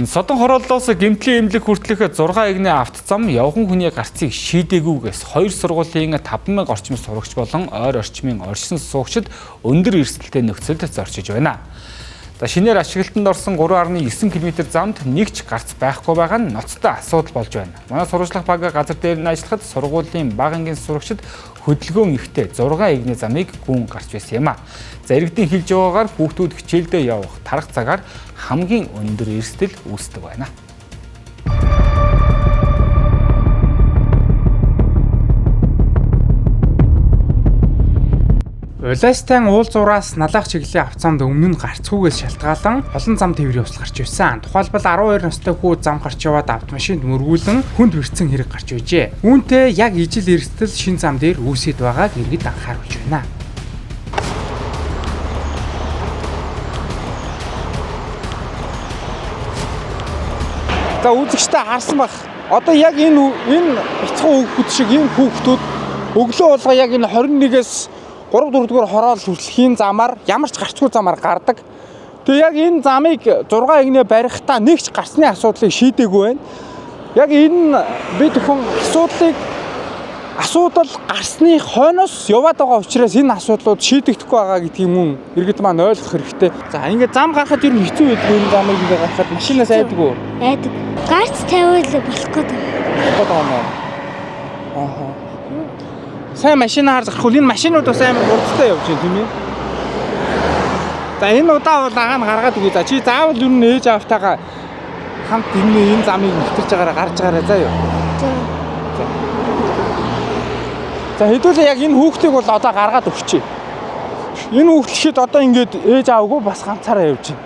Содон хорооллоос гэмтлийн эмнэлэг хүртэлх 6 игний автозам явган хүний гарцыг шийдээгүйгээс 2 сургуулийн 5,000 орчим сурагч болон ойр орчмын оршин суугчид өндөр эрсдэлтэй нөхцөлд зорчиж байна. Шинээр ашиглалтанд орсон 3.9 км замд нэг ч гарц байхгүй байгаа нь ноцтой асуудал болж байна. Манай сурвалжлах баг газар дээр нь ажиллахад сургуулийн бага ангийн сурагчид хөдөлгөөн ихтэй 6 игний замыг гүн гарч байсан юм а. Иргэдийн хэлж байгаагаар хүүхдүүд хичээлдээ явах тарах цагаар хамгийн өндөр эрсдэл үүсдэг байна. Улаастайн уул зураас налах чиглэлийн авцамд өмнө нь гарцгүйгээс шалтгаалan олон зам тээврийн ус гарч байсан. Тухайлбал 12 настай хүү зам гарч яваад автомашинд мөргүүлэн хүнд бэрцэн хэрэг гарч байжээ. Үүнтэй яг ижил эрсдэл шин зам дээр үүсэт байгааг иргэд анхааруулж байна. За үзэгчтэй харсан бах. Одоо яг энэ бяцхан хүүхэд шиг энэ хүүхдүүд өглөө болго яг энэ 21-ээс 3-4 дугаар хороол хүртэлхийн замаар ямар ч гарцгүй замаар гардаг. Тэгээ яг энэ замыг 6 игнээ барихтаа нэг ч гарцны асуудлыг шийдээгүй байна. Яг энэ бид хүн асуудал гарсны хойноос яваад байгаа учраас энэ асуудлууд шийдэгдэхгүй байгаа гэдгийг мөн иргэд маань ойлгох хэрэгтэй. За ингээд зам гарахад ер нь хэцүү байдаг энэ замыг ингээд гарахад машинаас айдаг уу? Айдаг. Гарц тавиул болох гэдэг. Аа. Сайн машинаар гарах энэ машинууд бас амар хурдтай явж байна тийм ээ. За энэ удаа бол агаан гаргаад үгүй. За чи заавал ер нь ээж аавтайгаа хамт энэ замыг нэвтэрж байгаараа гарч байгаарай заа юу. За хэдүүлээ яг энэ хүүхдийг бол одоо гаргаад өгчээ. Энэ хүүхдлэхэд одоо ингээд ээж аавгүй бас ганцаараа явж байна.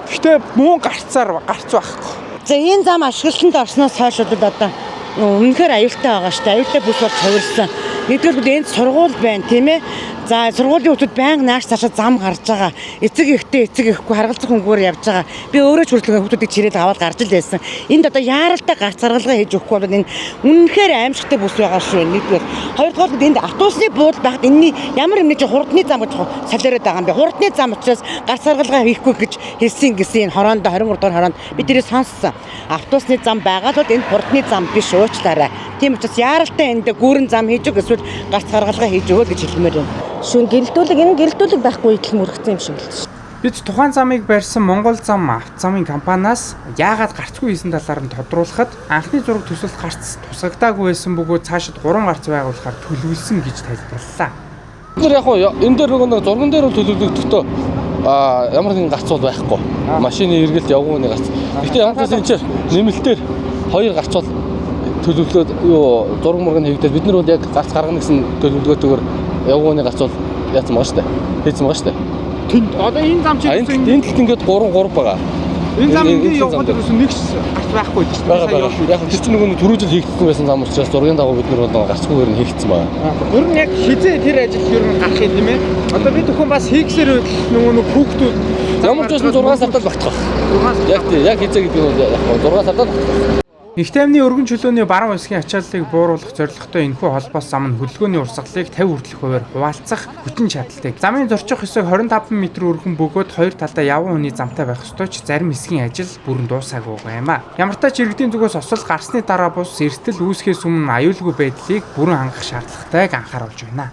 Гэхдээ муу гарц байхгүй. За энэ зам ашиглалтанд орсноос хойш одоо үнэхээр аюултай байгаа шүү дээ. Аюултай бүс болж хувирсан. Нэгдүгээр энд сургууль байна тийм ээ. За сургуулийн хүмүүс байнга нааш цаашаа зам гарч байгаа. Эцэг ихтэй эцэг ихгүй харгалзах хөнгөөр явж байгаа. Би өөрөө ч хүртэл хүмүүсийг чирээд аваад гарч л байсан. Энд одоо яаралтай гарц гаргалгаа хийж өгөхгүй бол энэ үнэхээр аимшигтай бүс байгаа шүү. Нэгдүгээр. Хоёрдугаар энд автобусны буудал байхад энэний ямар юм нэг хурдны зам гэж солиороод байгаа юм бэ. Хурдны зам учраас гарц гаргалгаа хийхгүй гэж хэлсэн гэсэн энэ хороонд 23 дугаар хороонд бид тэрийг сонссон. Автобусны зам байгаа бол энэ хурдны зам биш уучлаарай. Тийм учраас яаралтай энд гүүрэн зам хийж өг эсвэл гарц гаргалгаа хийж өгөө гэж хэлмээр байна. Шүн гэрэлтүүлэг байхгүй идэл мөрөгцсөн юм шиг л шүү. Бид тухайн замыг барьсан Монгол зам автозамын компаниас яагаад гарцгүй хийсэн талаар нь тодруулахад анхны зураг төсөлд гарц тусагдаагүй байсан бөгөөд цаашид 3 гарц байгуулахаар төлөвлөсөн гэж тайлбарллаа. Бид яг энэ дээр нэг зурган дээр төлөвлөгдөхдөө ямар нэгэн гарц бол байхгүй. Машины эргэлт явгууны гарц. Гэхдээ ямар ч энэ нэмэлтээр 2 гарц бол төлөвлөлөөд зураг мурганы хийгдээд бид нар бол яг гарц гаргана гэсэн төлөвлөгөөтэйгээр явгууны гарц бол яатсан байгаа шүү дээ. Хийсэн байгаа шүү дээ. Тэнд одоо энэ зам чинь энэ талд ингээд 3 байгаа. Энэ зам ингээд явхад ерөөсөн нэг ч гарц байхгүй шүү дээ. Байгаа. Яг тэр чинь нөгөө түрүү жил хийгдсэн байсан зам учраас зургийн дагуу бид нар бол гарцгүйгээр нь хийгдсэн байгаа. Ер нь яг хизээ тэр ажил ер нь гарах юм тийм ээ. Одоо бид бүхэн бас хийгсээр нөгөө хүүхдүүд ямар ч байсан 6 сартаа л багтах. Яг хизээ гэдэг нь яг 6 сартаа Нэгт амны өргөн чөлөөний баруун хэсгийн ачааллыг бууруулах зорилготой энэхүү холбоос зам нь хөдөлгөөний урсгалыг 50 хүртэлх хувиар хуваалцах хүчин чадалтай. Замын зорчих хэсэг 25 м өргөн бөгөөд хоёр талдаа явган хүний замтай байх ёстой ч зарим хэсгийн ажил бүрэн дуусаагүй юм а. Ямар ч тач иргэдийн зүгээс осол гарсны дараа бус эрсдэл үүсгэхээс өмнө аюулгүй байдлыг бүрэн хангах шаардлагатайг анхааруулж байна.